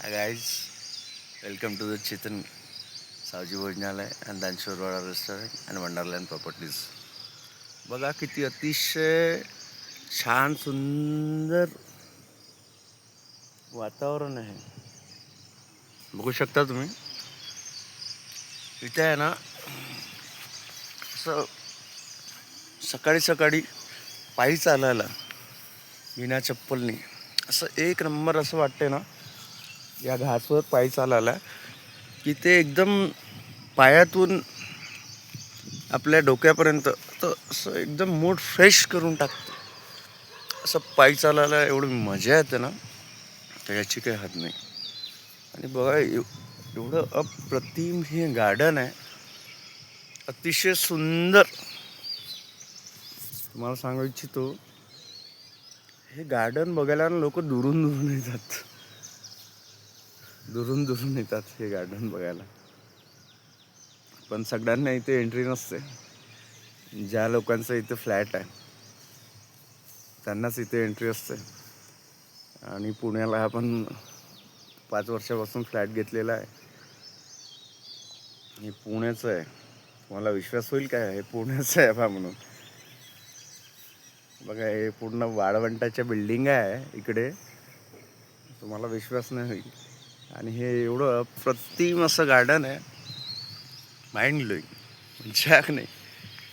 Hi guys, welcome to the Chetan Savji Bhojanalay and दानशोरवाडा restaurant and Wonderland Properties. बघा किती अतिशय छान सुंदर वातावरण आहे. बघू शकता तुम्ही इथे आहे ना, असं सकाळी सकाळी पायी चालायला बिना चप्पलनी असं एक नंबर असं वाटते ना, या घासवर पायी चालायला की ते एकदम पायातून आपल्या डोक्यापर्यंत तर असं एकदम मूड फ्रेश करून टाकतं. असं पायी चालायला एवढी मजा येते ना, तर याची काही हद नाही. आणि बघा एवढं अप्रतिम हे गार्डन आहे, अतिशय सुंदर. तुम्हाला सांगू इच्छितो, हे गार्डन बघायला लोक दुरून दुरून येतात, दुरून दुरून येतात हे गार्डन बघायला. पण सगळ्यांना इथे एंट्री नसते. ज्या लोकांचं इथे फ्लॅट आहे त्यांनाच इथे एंट्री असते. आणि पुण्याला आपण 5 वर्षापासून फ्लॅट घेतलेला आहे. हे पुण्याचं आहे. तुम्हाला विश्वास होईल काय, हे पुण्याचं आहे बा म्हणून. बघा हे पूर्ण वाळवंटाच्या बिल्डिंग आहे इकडे, तुम्हाला विश्वास नाही होईल. आणि हे एवढं अप्रतिम असं गार्डन आहे, माइंड ब्लोईंग, मजाक नाही.